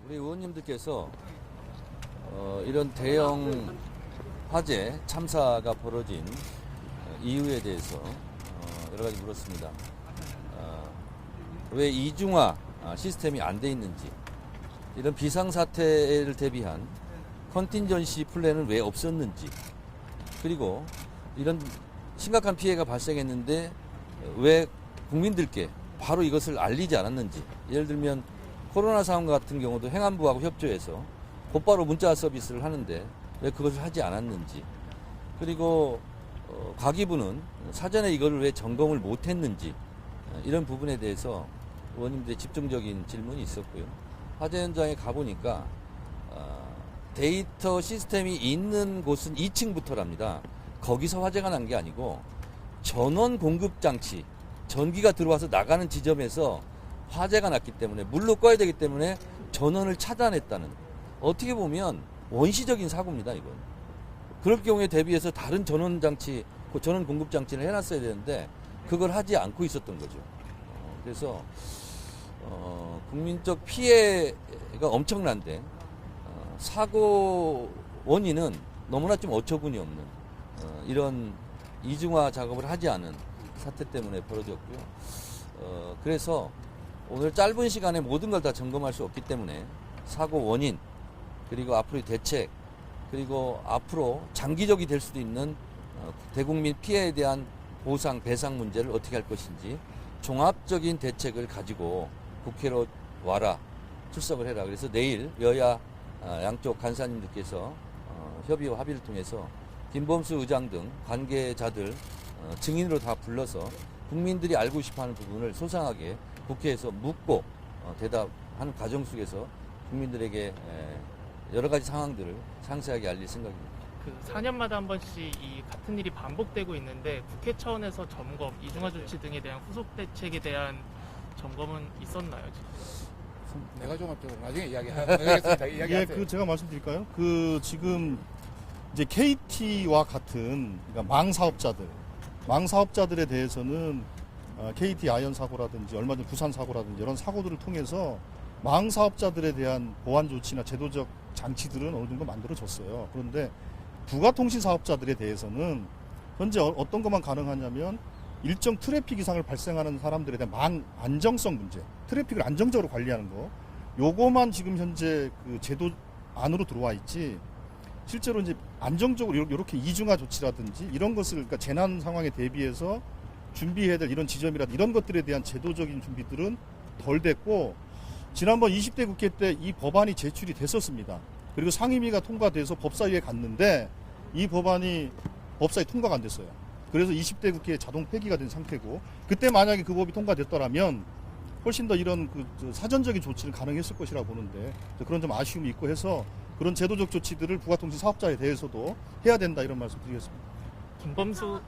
우리 의원님들께서 이런 대형 화재 참사가 벌어진 이유에 대해서 여러 가지 물었습니다. 왜 이중화 시스템이 안 돼 있는지, 이런 비상사태를 대비한 컨틴전시 플랜은 왜 없었는지, 그리고 이런 심각한 피해가 발생했는데 왜 국민들께 바로 이것을 알리지 않았는지, 예를 들면 코로나 상황 같은 경우도 행안부하고 협조해서 곧바로 문자 서비스를 하는데 왜 그것을 하지 않았는지, 그리고 과기부는 사전에 이걸 왜 점검을 못했는지, 이런 부분에 대해서 의원님들의 집중적인 질문이 있었고요. 화재 현장에 가보니까 데이터 시스템이 있는 곳은 2층부터랍니다. 거기서 화재가 난 게 아니고 전원 공급 장치, 전기가 들어와서 나가는 지점에서 화재가 났기 때문에, 물로 꺼야 되기 때문에 전원을 차단했다는, 어떻게 보면 원시적인 사고입니다, 이건. 그럴 경우에 대비해서 다른 전원 장치, 전원 공급 장치를 해놨어야 되는데 그걸 하지 않고 있었던 거죠. 그래서 국민적 피해가 엄청난데 사고 원인은 너무나 좀 어처구니 없는 이런 이중화 작업을 하지 않은 사태 때문에 벌어졌고요. 그래서 오늘 짧은 시간에 모든 걸 다 점검할 수 없기 때문에 사고 원인, 그리고 앞으로의 대책, 그리고 앞으로 장기적이 될 수도 있는 대국민 피해에 대한 보상, 배상 문제를 어떻게 할 것인지 종합적인 대책을 가지고 국회로 와라, 출석을 해라. 그래서 내일 여야 양쪽 간사님들께서 협의와 합의를 통해서 김범수 의장 등 관계자들 증인으로 다 불러서 국민들이 알고 싶어하는 부분을 소상하게 국회에서 묻고 대답하는 과정 속에서 국민들에게 여러 가지 상황들을 상세하게 알릴 생각입니다. 그 4년마다 한 번씩 이 같은 일이 반복되고 있는데 국회 차원에서 점검, 이중화 조치 등에 대한 후속 대책에 대한 점검은 있었나요, 지금? 내가 좀 나중에 이야기하겠습니다. 이야기하세요. 그 제가 말씀드릴까요? 그 지금 이제 KT와 같은 그러니까 망 사업자들에 대해서는 KT 아현 사고라든지 얼마 전 부산 사고라든지 이런 사고들을 통해서 망 사업자들에 대한 보안 조치나 제도적 장치들은 어느 정도 만들어졌어요. 그런데 부가통신 사업자들에 대해서는 현재 어떤 것만 가능하냐면 일정 트래픽 이상을 발생하는 사람들에 대한 망 안정성 문제, 트래픽을 안정적으로 관리하는 거, 요거만 지금 현재 그 제도 안으로 들어와 있지, 실제로 이제 안정적으로 이렇게 이중화 조치라든지 이런 것을, 그러니까 재난 상황에 대비해서 준비해야 될 이런 지점이라든지 이런 것들에 대한 제도적인 준비들은 덜 됐고, 지난번 20대 국회 때 이 법안이 제출이 됐었습니다. 그리고 상임위가 통과돼서 법사위에 갔는데 이 법안이 법사위 통과가 안 됐어요. 그래서 20대 국회에 자동 폐기가 된 상태고, 그때 만약에 그 법이 통과됐더라면 훨씬 더 이런 그 사전적인 조치는 가능했을 것이라고 보는데, 그런 좀 아쉬움이 있고 해서 그런 제도적 조치들을 부가통신 사업자에 대해서도 해야 된다, 이런 말씀 드리겠습니다. 김범수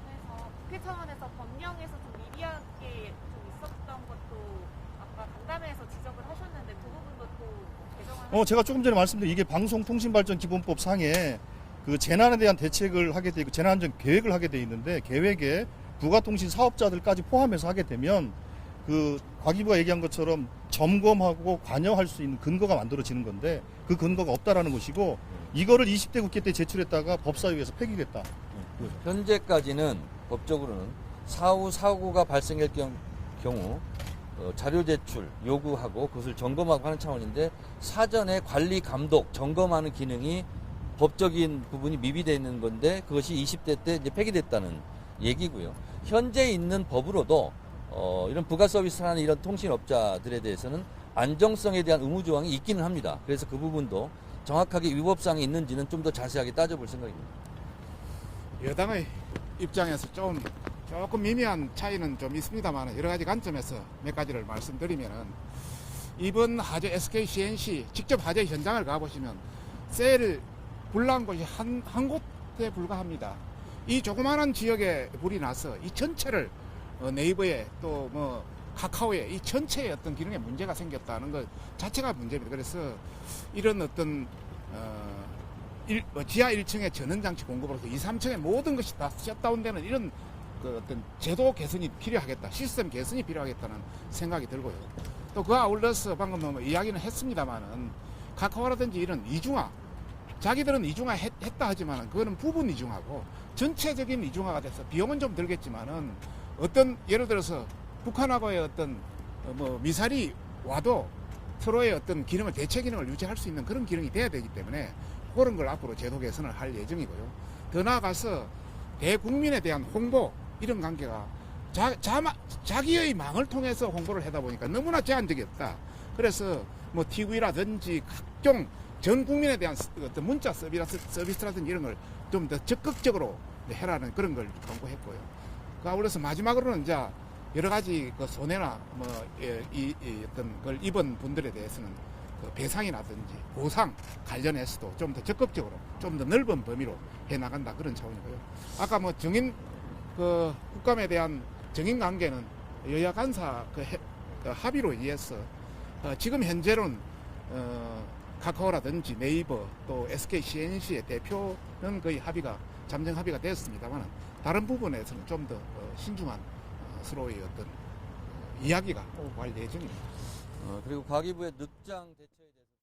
국회 차원에서 법령에서 좀 미비하게 좀 있었던 것도 아까 간담회에서 지적을 하셨는데 그 부분도 또 개정을 제가 조금 전에 말씀드린 이게 방송통신발전기본법 상에 그 재난에 대한 대책을 하게 돼 있고 재난안전 계획을 하게 돼 있는데, 계획에 부가통신 사업자들까지 포함해서 하게 되면 그 과기부가 얘기한 것처럼 점검하고 관여할 수 있는 근거가 만들어지는 건데 그 근거가 없다라는 것이고, 이거를 20대 국회 때 제출했다가 법사위에서 폐기됐다. 현재까지는 법적으로는 사후 사고가 발생할 경우 자료 제출 요구하고 그것을 점검하고 하는 차원인데, 사전에 관리 감독 점검하는 기능이 법적인 부분이 미비되어 있는 건데 그것이 20대 때 이제 폐기됐다는 얘기고요. 현재 있는 법으로도 이런 부가 서비스를 하는 이런 통신업자들에 대해서는 안정성에 대한 의무 조항이 있기는 합니다. 그래서 그 부분도 정확하게 위법사항이 있는지는 좀 더 자세하게 따져볼 생각입니다. 여당의 입장에서 조금 미미한 차이는 좀 있습니다만, 여러 가지 관점에서 몇 가지를 말씀드리면은, 이번 화재 SK CNC 직접 화재 현장을 가보시면 셀 불난 곳이 한 곳에 불과합니다. 이 조그마한 지역에 불이 나서 이 전체를 네이버에 또 뭐 카카오에 이 전체에 어떤 기능에 문제가 생겼다는 것 자체가 문제입니다. 그래서 이런 어떤 지하 1층의 전원장치 공급으로서 2, 3층의 모든 것이 다 셧다운되는 이런 그 어떤 제도 개선이 필요하겠다, 시스템 개선이 필요하겠다는 생각이 들고요. 또 그와 아울러서 방금 뭐 이야기는 했습니다만은 카카오라든지 이런 이중화, 자기들은 이중화 했다 하지만 그거는 부분 이중화고 전체적인 이중화가 돼서 비용은 좀 들겠지만은 어떤 예를 들어서 북한하고의 어떤 뭐 미사일이 와도 서로의 어떤 기능을 대체 기능을 유지할 수 있는 그런 기능이 돼야 되기 때문에 그런 걸 앞으로 제도 개선을 할 예정이고요. 더 나아가서 대국민에 대한 홍보 이런 관계가 자기의 망을 통해서 홍보를 하다 보니까 너무나 제한적이었다. 그래서 뭐 TV라든지 각종 전 국민에 대한 어떤 문자 서비스라든지 이런 걸 좀 더 적극적으로 해라는 그런 걸 권고했고요. 그 아울러서 마지막으로는 이제 여러 가지 그 손해나 뭐 어떤 걸 입은 분들에 대해서는 그 배상이라든지 보상 관련해서도 좀 더 적극적으로 좀 더 넓은 범위로 해 나간다 그런 차원이고요. 아까 뭐 정인 그 국감에 대한 정인 관계는 여야 간사 그 합의로 의해서 지금 현재로는 카카오라든지 네이버 또 SK CNC의 대표는 거의 잠정 합의가 됐습니다만 다른 부분에서는 좀 더 신중한 서로의 어떤 이야기가 오갈 예정입니다. 그리고 과기부의 늑장 대처에 대해서